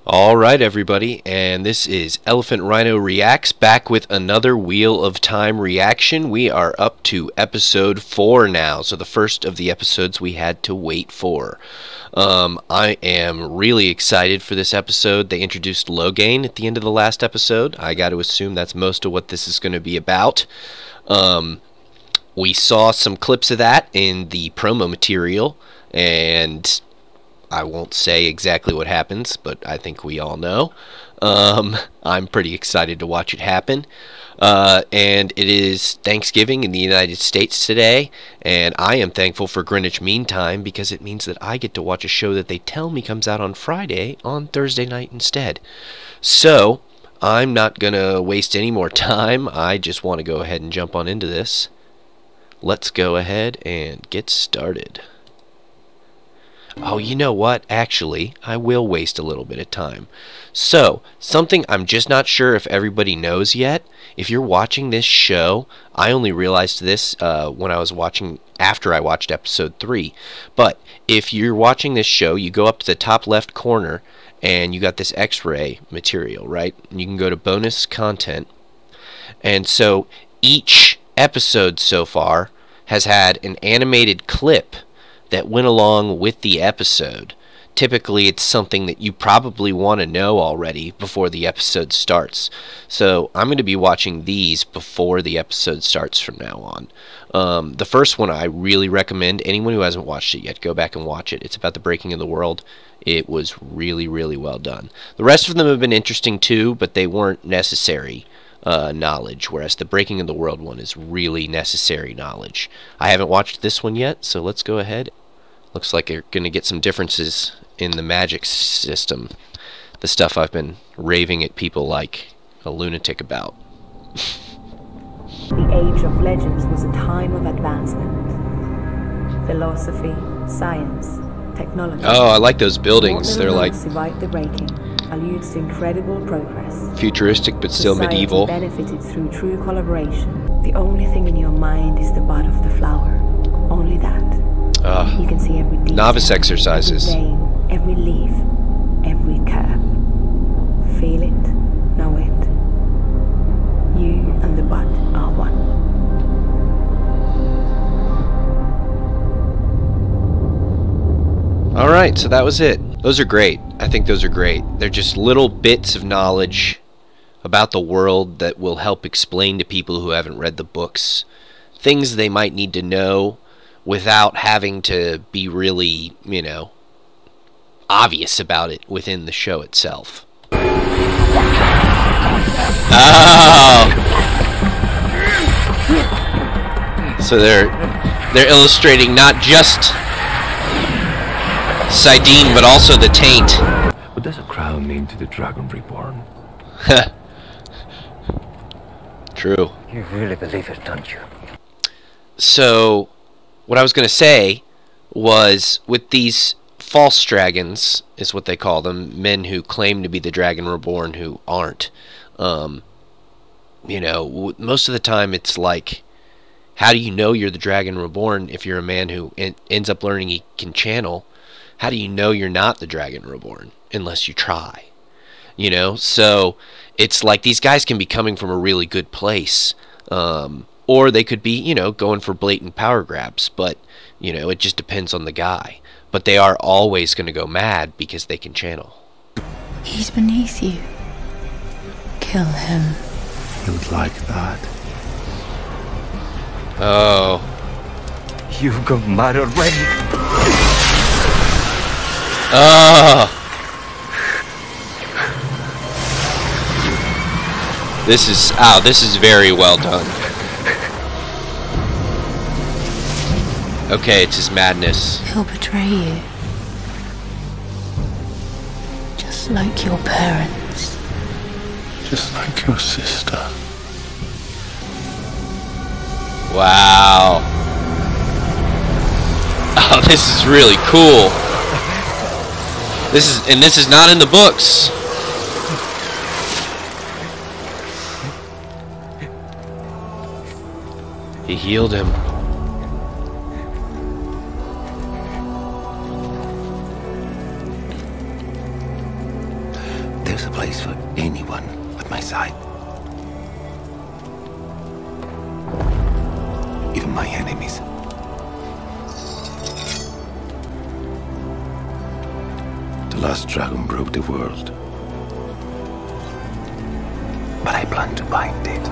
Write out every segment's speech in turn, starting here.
Alright everybody, and this is Elephant Rhino Reacts, back with another Wheel of Time reaction. We are up to episode 4 now, so the first of the episodes we had to wait for. I am really excited for this episode. They introduced Loghain at the end of the last episode. I got to assume that's most of what this is going to be about. We saw some clips of that in the promo material, and I won't say exactly what happens, but I think we all know. I'm pretty excited to watch it happen. And it is Thanksgiving in the United States today, and I am thankful for Greenwich Mean Time because it means that I get to watch a show that they tell me comes out on Friday on Thursday night instead. So, I'm not going to waste any more time. I just want to go ahead and jump on into this. Let's go ahead and get started. Oh, you know what? Actually, I will waste a little bit of time. So, something I'm just not sure if everybody knows yet. If you're watching this show, I only realized this when I was watching, after I watched episode 3. But if you're watching this show, you go up to the top left corner, and you got this X-ray material, right? And you can go to bonus content. And so, each episode so far has had an animated clip that went along with the episode. Typically, it's something that you probably want to know already before the episode starts. So I'm going to be watching these before the episode starts from now on. The first one I really recommend. Anyone who hasn't watched it yet, go back and watch it. It's about the breaking of the world. It was really, really well done. The rest of them have been interesting too, but they weren't necessary knowledge, whereas the breaking of the world one is really necessary knowledge. I haven't watched this one yet, so let's go ahead. Looks like you're going to get some differences in the magic system. The stuff I've been raving at people like a lunatic about. The Age of Legends was a time of advancement. Philosophy, science, technology. Oh, I like those buildings. They're like survived the breaking, alludes to incredible progress. Futuristic but still Society medieval. Benefited through true collaboration. The only thing in your mind is the bud of the flower. Only that. You can see every detail, novice exercises. Every vein, every leaf, every curve. Feel it, know it. You and the bud are one. Alright, so that was it. Those are great. I think those are great. They're just little bits of knowledge about the world that will help explain to people who haven't read the books things they might need to know without having to be really, you know, obvious about it within the show itself. Oh! So they're illustrating not just saidin, but also the taint. What does a crown mean to the Dragon Reborn? True. You really believe it, don't you? So, what I was going to say was, with these false dragons, is what they call them, men who claim to be the Dragon Reborn who aren't, you know, most of the time it's like, how do you know you're the Dragon Reborn if you're a man who ends up learning he can channel? How do you know you're not the Dragon Reborn unless you try? You know, so it's like these guys can be coming from a really good place, or they could be, you know, going for blatant power grabs, but, you know, it just depends on the guy. But they are always going to go mad because they can channel. He's beneath you. Kill him. You'd like that. Oh. You've got mad already. Oh. This is very well done. Okay, it's his madness. He'll betray you. Just like your parents. Just like your sister. Wow. Oh, this is really cool. This is not in the books. He healed him. There's a place for anyone at my side. Even my enemies. The last dragon broke the world. But I plan to bind it.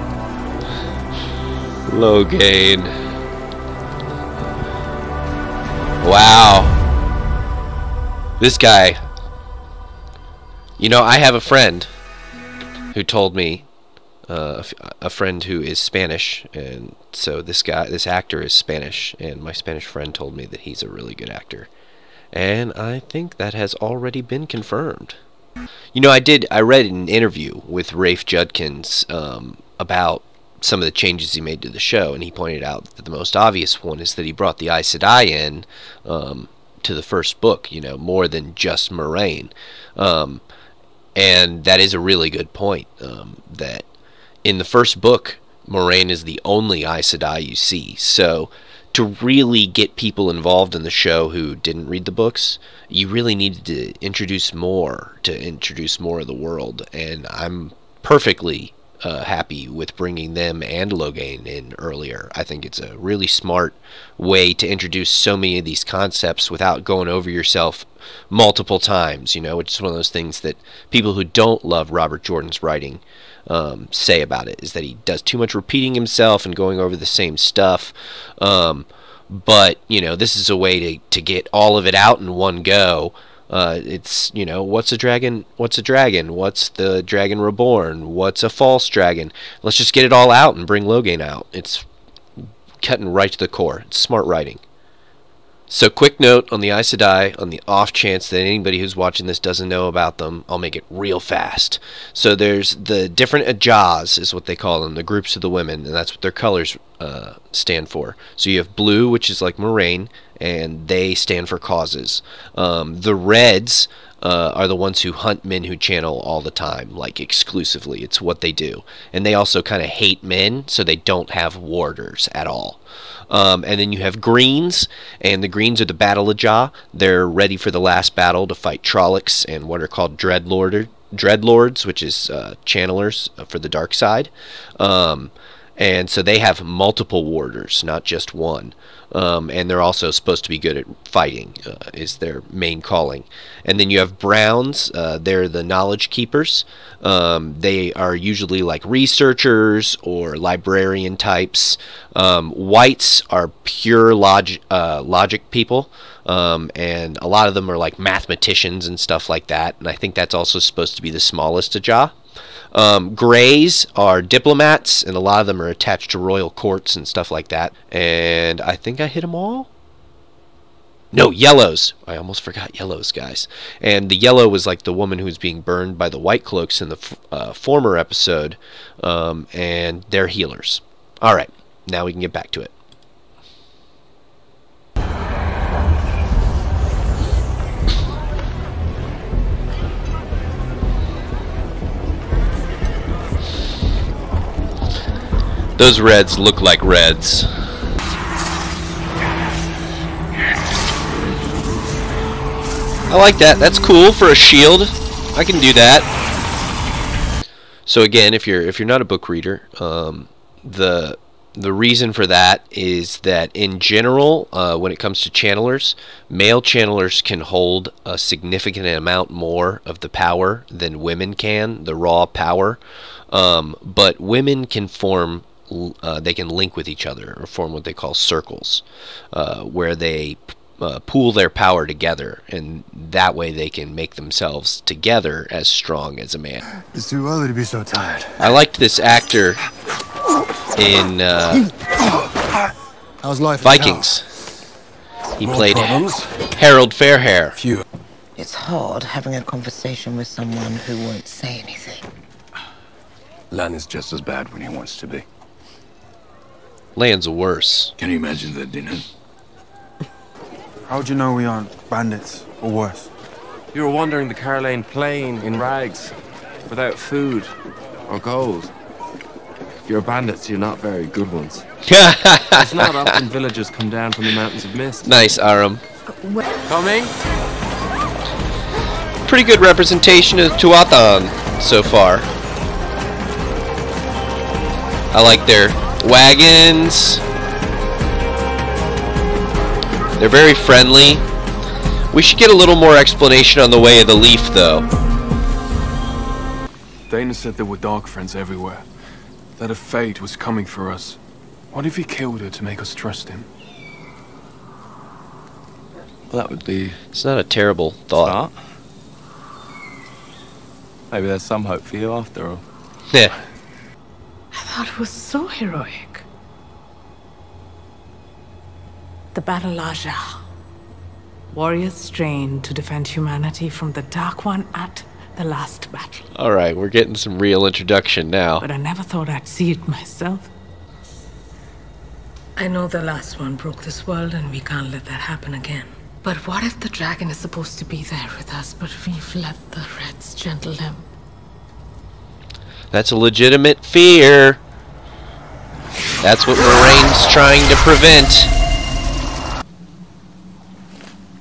Logain. Wow. This guy. You know, I have a friend who told me, a friend who is Spanish, and so this actor is Spanish, and my Spanish friend told me that he's a really good actor. And I think that has already been confirmed. You know, I read an interview with Rafe Judkins about some of the changes he made to the show, and he pointed out that the most obvious one is that he brought the Aes Sedai in to the first book, you know, more than just Moiraine. And that is a really good point, that in the first book, Moiraine is the only Aes Sedai you see. So to really get people involved in the show who didn't read the books, you really needed to introduce more of the world. And I'm perfectly happy with bringing them and Logain in earlier. I think it's a really smart way to introduce so many of these concepts without going over yourself multiple times, you know, which is one of those things that people who don't love Robert Jordan's writing say about it, is that he does too much repeating himself and going over the same stuff. But, you know, this is a way to get all of it out in one go. It's, you know, what's a dragon? What's a dragon? What's the dragon reborn? What's a false dragon? Let's just get it all out and bring Logain out. It's cutting right to the core. It's smart writing. So, quick note on the Aes Sedai, on the off chance that anybody who's watching this doesn't know about them, I'll make it real fast. So there's the different Ajahs, is what they call them, the groups of the women, and that's what their colors stand for. So you have blue, which is like Moiraine, and they stand for causes. The reds are the ones who hunt men who channel all the time, like exclusively. It's what they do. And they also kind of hate men, so they don't have warders at all. And then you have greens, and the greens are the Battle Ajah. They're ready for the last battle to fight Trollocs and what are called Dreadlords, which is channelers for the dark side. And so they have multiple warders, not just one. And they're also supposed to be good at fighting, is their main calling. And then you have browns. They're the knowledge keepers. They are usually like researchers or librarian types. Whites are pure logic people. And a lot of them are like mathematicians and stuff like that. And I think that's also supposed to be the smallest Ajah. Greys are diplomats, and a lot of them are attached to royal courts and stuff like that. And I think I hit them all? No, yellows. I almost forgot yellows, guys. And the yellow was like the woman who was being burned by the white cloaks in the former episode. And they're healers. Alright, now we can get back to it. Those reds look like reds. I like that. That's cool for a shield. I can do that. So again, if you're not a book reader, the reason for that is that in general, when it comes to channelers, male channelers can hold a significant amount more of the power than women can, the raw power. But women can form. They can link with each other or form what they call circles, where they pool their power together, and that way they can make themselves together as strong as a man. It's too early to be so tired. I liked this actor in How's life Vikings. He More played problems? Harold Fairhair. Few. It's hard having a conversation with someone who won't say anything. Lan is just as bad when he wants to be. Lan's worse. Can you imagine the dinner? How'd you know we aren't bandits or worse? You were wandering the Carlane Plain in rags, without food or gold. If you're bandits, you're not very good ones. It's not often villagers come down from the mountains of mist. Nice, Aram. Coming? pretty good representation of Tuathan so far. I like their wagons. They're very friendly. We should get a little more explanation on the Way of the Leaf, though. Dana said there were dark friends everywhere. That a fate was coming for us. What if he killed her to make us trust him? Well, that would be... It's not a terrible thought. Smart. Maybe there's some hope for you after all. Yeah. I thought it was so heroic. The Battle Aja. Warriors trained to defend humanity from the Dark One at the last battle. Alright, we're getting some real introduction now. But I never thought I'd see it myself. I know the last one broke this world and we can't let that happen again. But what if the dragon is supposed to be there with us, but we've let the Reds gentle him? That's a legitimate fear. That's what Moiraine's trying to prevent.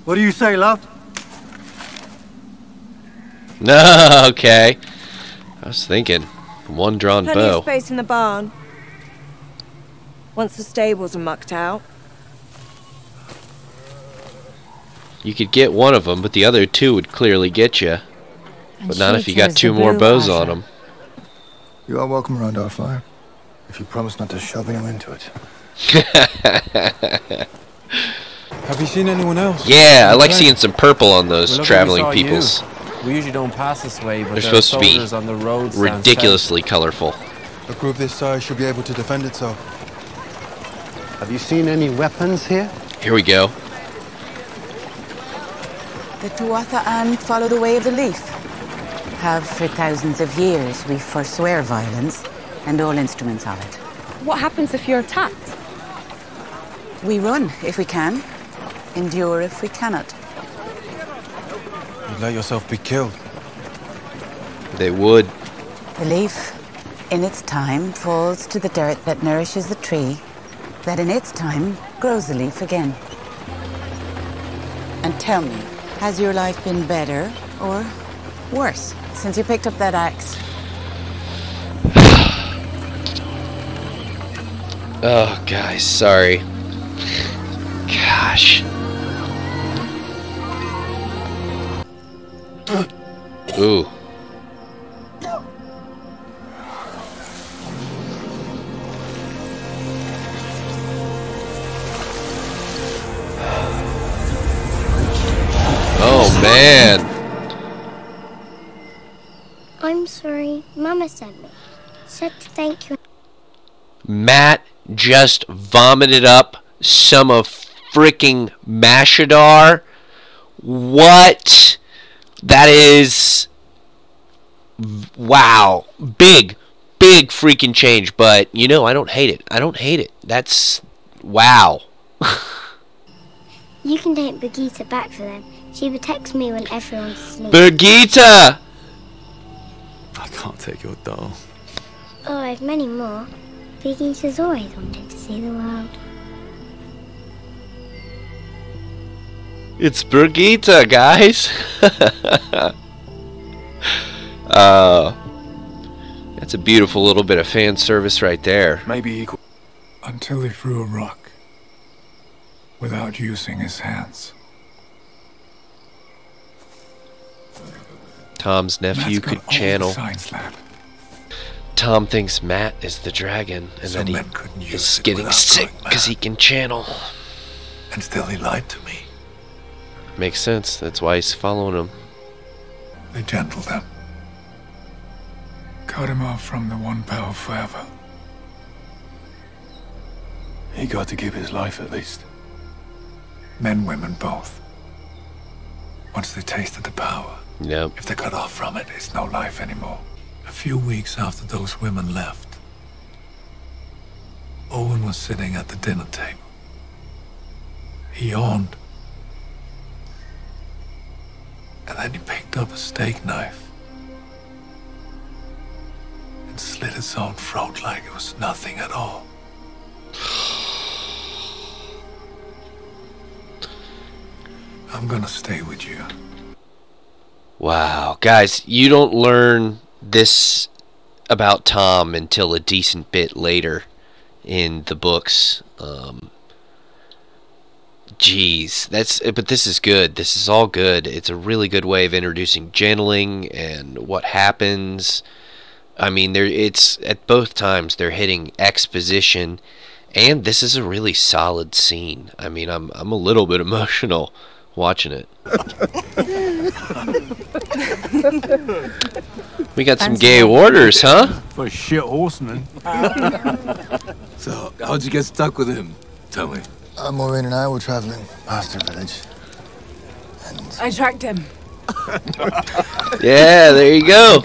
What do you say, love? No, okay. I was thinking, one drawn Plenty bow. of space in the barn. Once the stables are mucked out. You could get one of them, but the other two would clearly get you. But not if you got two more bows on them. You are welcome around our fire, if you promise not to shove anyone into it. Have you seen anyone else? Yeah, I like seeing some purple on those traveling peoples. We usually don't pass this way, but They're there are supposed to be soldiers on the roads down ridiculously colorful. A group this size should be able to defend itself. Have you seen any weapons here? Here we go. The Tuatha follow the Way of the Leaf. Have for thousands of years. We forswear violence and all instruments of it. What happens if you're attacked? We run if we can, endure if we cannot. You'd let yourself be killed. They would. The leaf, in its time, falls to the dirt that nourishes the tree, that in its time grows the leaf again. And tell me, has your life been better or worse since you picked up that axe? Oh, guys, sorry. Gosh. Ooh. Oh, man. I'm sorry. Mama sent me. Said to thank you. Matt just vomited up some of freaking Mashadar. What? That is... Wow. Big freaking change. But, you know, I don't hate it. I don't hate it. That's... Wow. You can take Birgitta back for them. She protects me when everyone's asleep. Birgitta! I can't take your doll. Oh, I've many more. Birgitta's always wanted to see the world. It's Birgitta, guys. That's a beautiful little bit of fan service right there. Maybe equal. Until he threw a rock, without using his hands. Tom's nephew Matt's got could channel. all the science lab. Tom thinks Matt is the dragon, and So that Matt couldn't he use is it getting without sick going because he can channel. And still he lied to me. Makes sense. That's why he's following him. They gentled him. Cut him off from the One Power forever. He got to keep his life at least. Men, women, both. Once they tasted the power, Yep. if they cut off from it, it's no life anymore. A few weeks after those women left, Owen was sitting at the dinner table. He yawned. And then he picked up a steak knife and slit his own throat like it was nothing at all. I'm gonna stay with you. Wow, guys, you don't learn this about Tom until a decent bit later in the books. Jeez, but this is good. This is all good. It's a really good way of introducing Janneling and what happens. I mean, it's at both times they're hitting exposition, and this is a really solid scene. I mean, I'm a little bit emotional watching it. We got some gay orders, huh? For a shit horseman. So, how'd you get stuck with him? Tell me. Maureen and I were traveling past her village. And I tracked him. Yeah, there you go.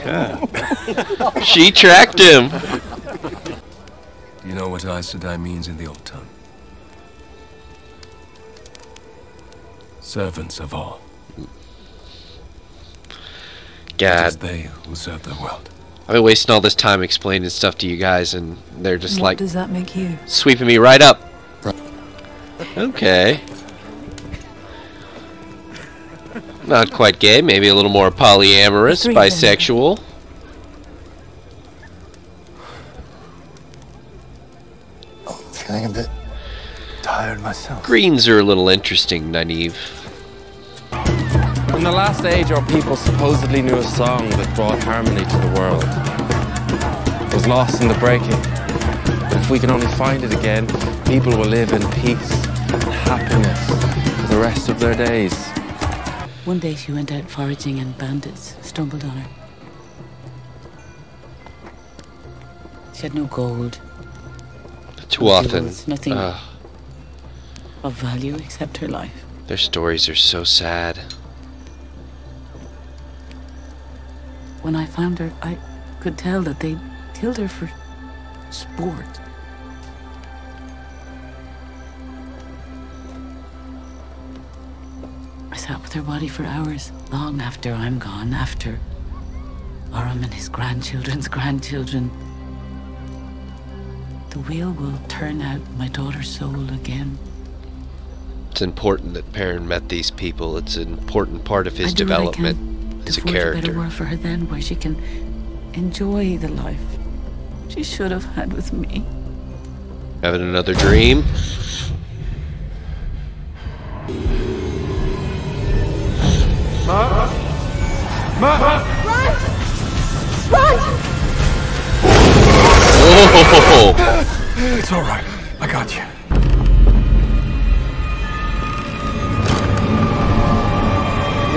She tracked him. You know what Aes Sedai means in the old tongue? Servants of all. God. It is they who serve the world. I've been wasting all this time explaining stuff to you guys, and they're just What does that make you? sweeping me right up. Okay. Not quite gay, maybe a little more polyamorous, bisexual. feeling a bit tired myself. Greens are a little interesting, Nynaeve. In the last age, our people supposedly knew a song that brought harmony to the world. It was lost in the breaking. If we can only find it again, people will live in peace and happiness for the rest of their days. One day she went out foraging and bandits stumbled on her. She had no gold. Too no often. jewels, nothing of value except her life. Their stories are so sad. When I found her, I could tell that they killed her for sport. I sat with her body for hours, long after I'm gone, after Aram and his grandchildren's grandchildren. The wheel will turn out my daughter's soul again. It's important that Perrin met these people. It's an important part of his development as a forge a better character. world for her then, where she can enjoy the life she should have had with me. Having another dream? Run! Oh! It's all right. I got you.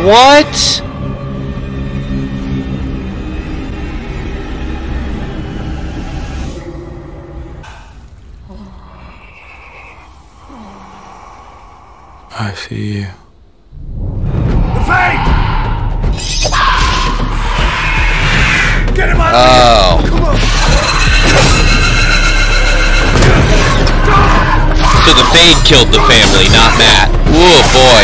What? I see you. The Fade! Get him out! Oh. So the Fade killed the family, not Matt. Oh boy.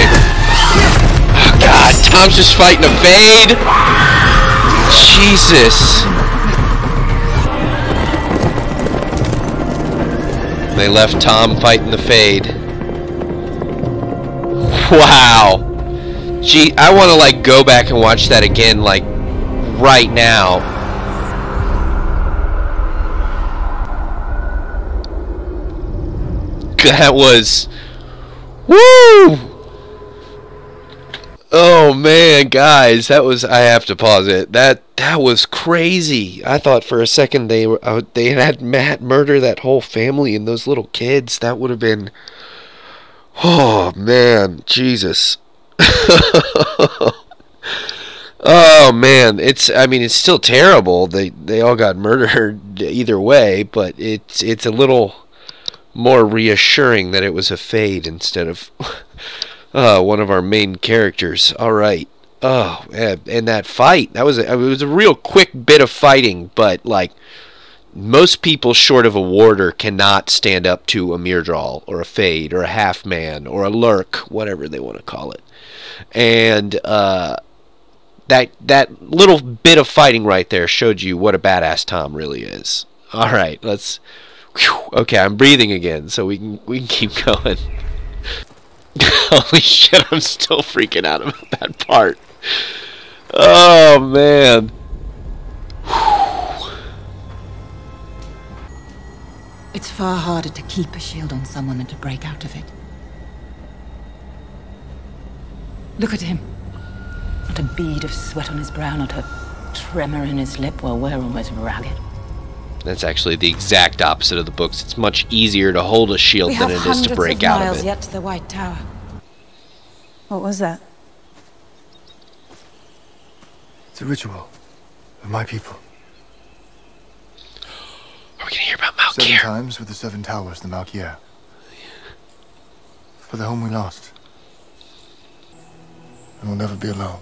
Oh god, Tom's just fighting a Fade. Jesus. They left Tom fighting the Fade. Wow. Gee, I want to like go back and watch that again, like right now. That was, woo! Oh man, guys, that was. I have to pause it. That was crazy. I thought for a second they had Matt murder that whole family and those little kids. That would have been. Oh man, Jesus. Oh man, I mean it's still terrible. They all got murdered either way, but it's a little more reassuring that it was a Fade instead of one of our main characters. All right. Oh, and that fight, it was a real quick bit of fighting, but like most people short of a warder cannot stand up to a Myrddraal or a Fade or a half-man or a lurk, whatever they want to call it. And that little bit of fighting right there showed you what a badass Tom really is. All right, let's. Okay, I'm breathing again, so we can keep going. Holy shit, I'm still freaking out about that part. Oh, man. It's far harder to keep a shield on someone than to break out of it. Look at him. Not a bead of sweat on his brow, not a tremor in his lip. Well, we're almost ragged. That's actually the exact opposite of the books. It's much easier to hold a shield than it is to break out of it. We have hundreds of miles yet to the White Tower. What was that? It's a ritual of my people. Are we gonna hear about Malkier? 7 times with the 7 towers, the Malkier. For the home we lost. And we'll never be alone.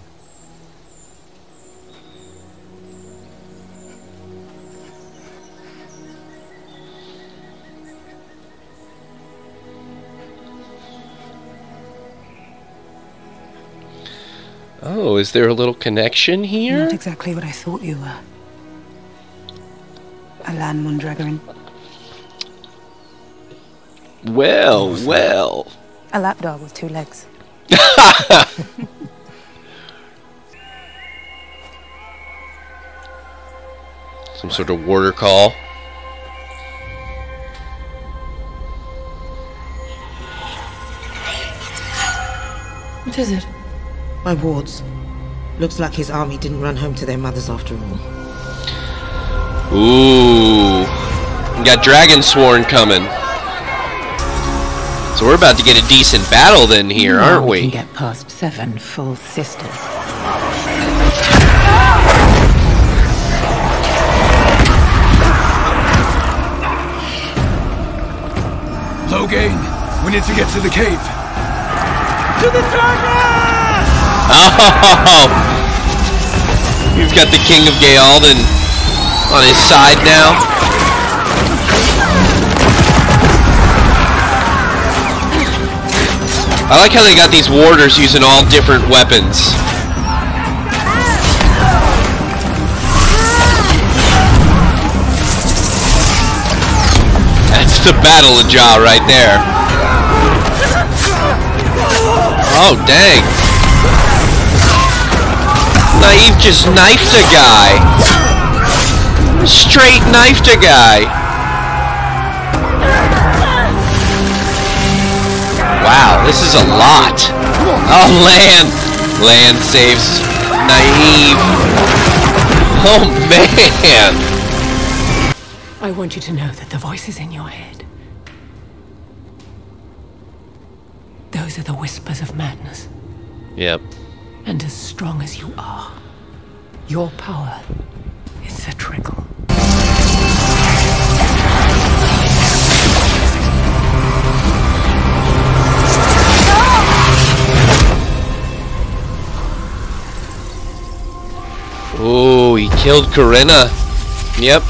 Oh, is there a little connection here? Not exactly what I thought you were. A land Mondragoran. Well, well. A lapdog with 2 legs. Some sort of warder call. What is it? My wards. Looks like his army didn't run home to their mothers after all. Ooh. We got Dragonsworn coming. So we're about to get a decent battle then here, aren't we? We can get past 7 full sisters. Loghain, we need to get to the cave. To the surface! Oh! He's got the King of Gealden on his side now. I like how they got these warders using all different weapons. That's the Battle of Jah right there. Oh, dang. Nynaeve just knifed a guy. Straight knifed a guy. Wow, this is a lot. Oh, Lan. Lan saves Nynaeve. Oh, man. I want you to know that the voices in your head, those are the whispers of madness. Yep. And as strong as you are, your power is a trickle. Oh, he killed Corinna. Yep.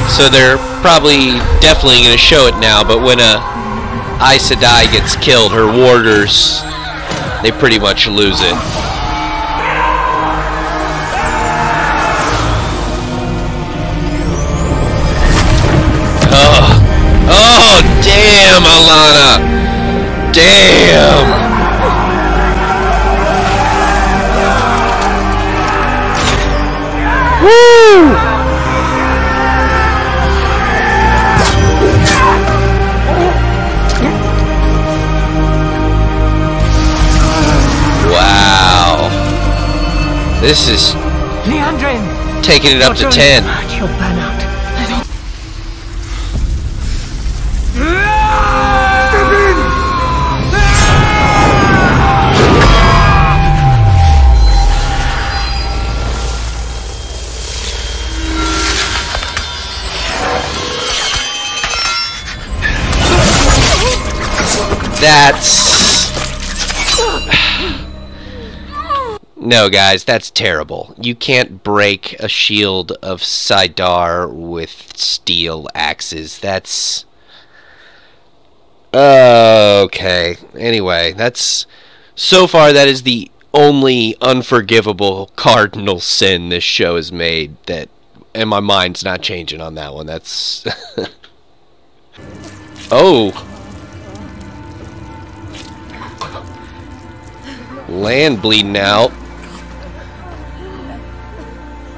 So they're definitely going to show it now, but when Aes Sedai gets killed, her warders, they pretty much lose it. Oh, damn, Alana! Damn! Woo! Wow. This is Liandrin, taking it up to 10. You'll burn out. That's... No, guys, that's terrible. You can't break a shield of Saidar with steel axes. That's... Okay. Anyway, that's... So far, that is the only unforgivable cardinal sin this show has made that... And my mind's not changing on that one. That's... Oh... Land bleeding out.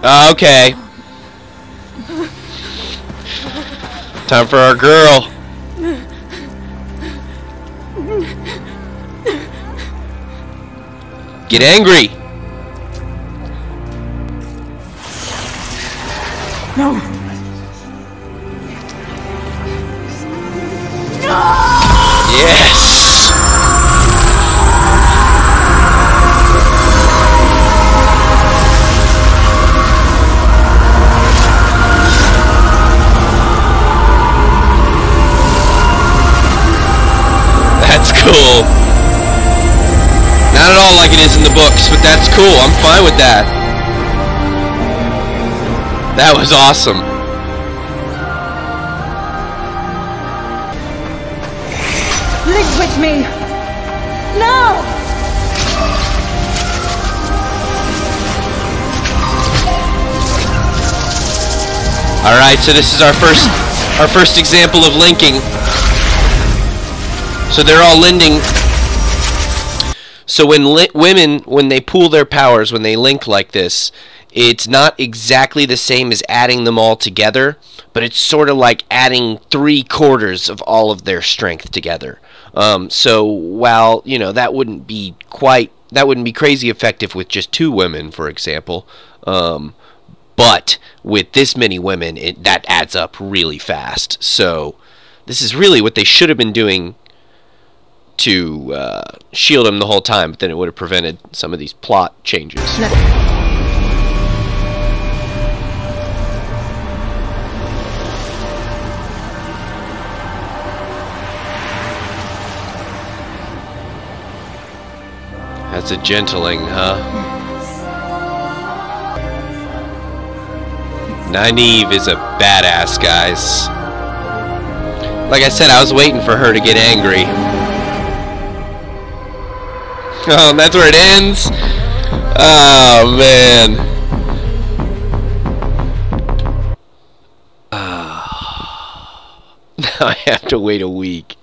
Okay. Time for our girl. Get angry. No. Yes. That's cool. Not at all like it is in the books, but that's cool. I'm fine with that. That was awesome. Live with me. No. All right, so this is our first example of linking. So they're all lending. So when women, when they pool their powers, when they link like this, it's not exactly the same as adding them all together, but it's sort of like adding 3/4 of all of their strength together. So while, you know, that wouldn't be crazy effective with just 2 women, for example, but with this many women, that adds up really fast. So this is really what they should have been doing to shield him the whole time, but then it would have prevented some of these plot changes. That's a gentling, huh? Nynaeve is a badass, guys. Like I said, I was waiting for her to get angry. Oh, and that's where it ends? Oh, man. Now I have to wait a week.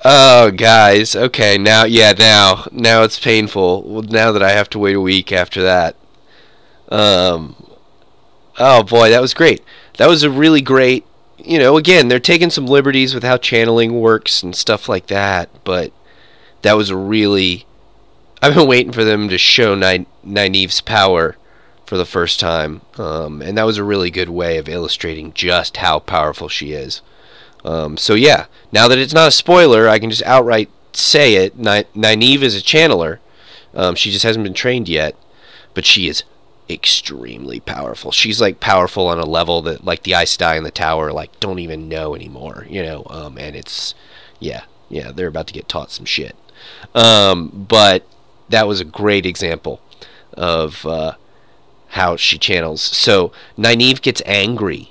Oh, guys. Okay, now it's painful. Well, now that I have to wait a week after that. Oh, boy, that was great. That was a really great... You know, again, they're taking some liberties with how channeling works and stuff like that, but that was a really... I've been waiting for them to show Nynaeve's power for the first time, and that was a really good way of illustrating just how powerful she is. So yeah, now that it's not a spoiler, I can just outright say it. Nynaeve is a channeler. She just hasn't been trained yet, but she is extremely powerful. She's like powerful on a level that like the Aes Sedai in the tower like don't even know anymore, you know. And it's yeah, they're about to get taught some shit. But that was a great example of how she channels. So Nynaeve gets angry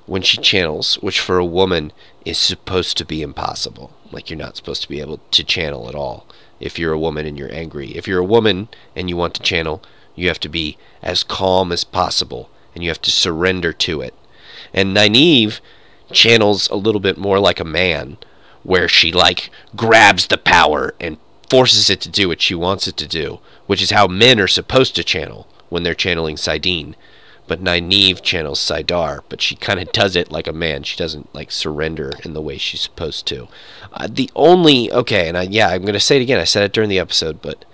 when she channels, which for a woman is supposed to be impossible. Like, you're not supposed to be able to channel at all if you're a woman and you're angry. If you're a woman and you want to channel, you have to be as calm as possible, and you have to surrender to it. And Nynaeve channels a little bit more like a man, where she like grabs the power and forces it to do what she wants it to do, which is how men are supposed to channel when they're channeling Saidin. But Nynaeve channels Saidar, but she kind of does it like a man. She doesn't like surrender in the way she's supposed to. I'm going to say it again. I said it during the episode, but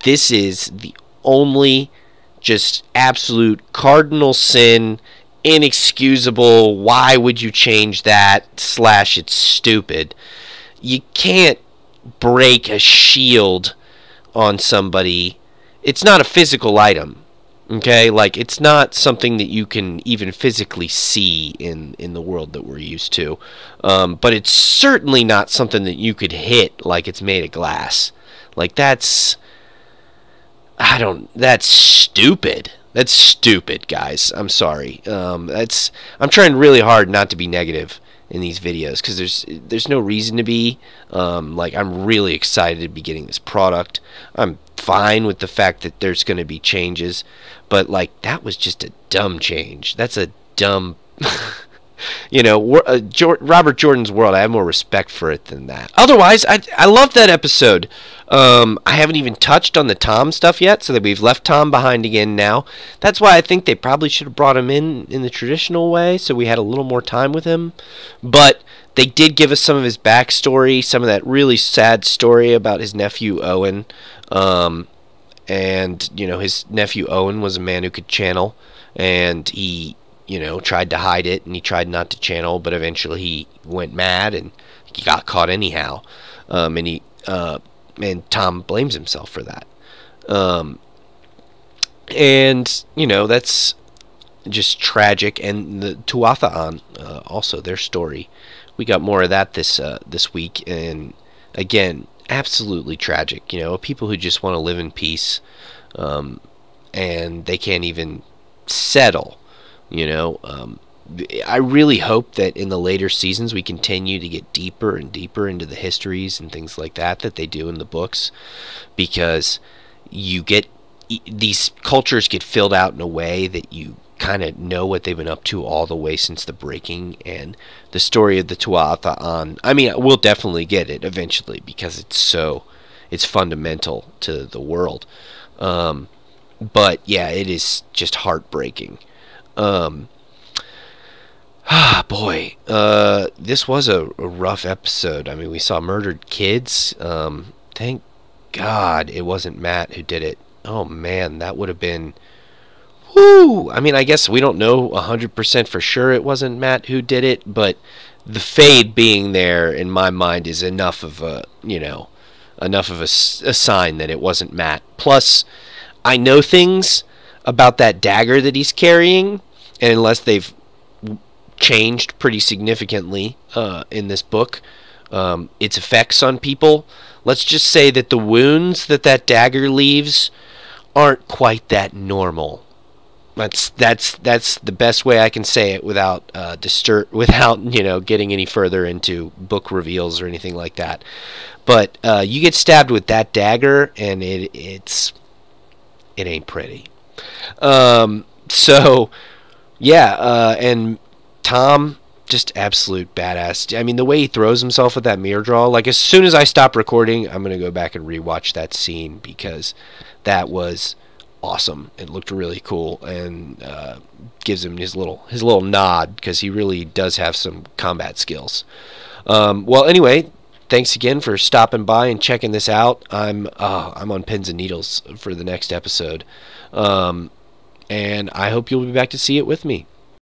this is the only just absolute cardinal sin, inexcusable, why would you change that, / it's stupid. You can't break a shield on somebody. It's not a physical item. Okay, like, it's not something that you can even physically see in the world that we're used to. But it's certainly not something that you could hit like it's made of glass. Like, that's stupid. That's stupid, guys. I'm sorry. I'm trying really hard not to be negative in these videos, because there's no reason to be. Like, I'm really excited to be getting this product. I'm fine with the fact that there's going to be changes, but like, that was just a dumb change. That's a dumb you know, Robert Jordan's world, I have more respect for it than that. Otherwise, I love that episode. I haven't even touched on the Tom stuff yet, so that we've left Tom behind again now. That's why I think they probably should have brought him in the traditional way, so we had a little more time with him. But they did give us some of his backstory, some of that really sad story about his nephew Owen. And, you know, his nephew Owen was a man who could channel, and he, you know, tried to hide it, and he tried not to channel, but eventually he went mad, and he got caught anyhow. And Tom blames himself for that. And, you know, that's just tragic. And the Tuatha'an, also, their story. We got more of that this week, and again, absolutely tragic. You know, people who just want to live in peace, and they can't even settle. You know, I really hope that in the later seasons we continue to get deeper and deeper into the histories and things like that they do in the books, because these cultures get filled out in a way that you kind of know what they've been up to all the way since the breaking. And the story of the Tuatha'an, I mean, we'll definitely get it eventually, because it's fundamental to the world. But yeah, it is just heartbreaking. Boy, this was a rough episode. I mean, we saw murdered kids. Thank God it wasn't Matt who did it. Oh man, that would have been... Woo! I mean, I guess we don't know 100% for sure it wasn't Matt who did it, but the fade being there, in my mind, is enough of a, you know, enough of a sign that it wasn't Matt. Plus, I know things about that dagger that he's carrying, and unless they've changed pretty significantly in this book, its effects on people, let's just say that the wounds that dagger leaves aren't quite that normal. That's the best way I can say it without without, you know, getting any further into book reveals or anything like that. But you get stabbed with that dagger, and it ain't pretty. So yeah, and Tom, just absolute badass. I mean, the way he throws himself with that mirror draw, like, as soon as I stop recording, I'm gonna go back and rewatch that scene, because that was awesome. It looked really cool, and gives him his little nod, because he really does have some combat skills. Well, anyway, thanks again for stopping by and checking this out. I'm on pins and needles for the next episode, and I hope you'll be back to see it with me.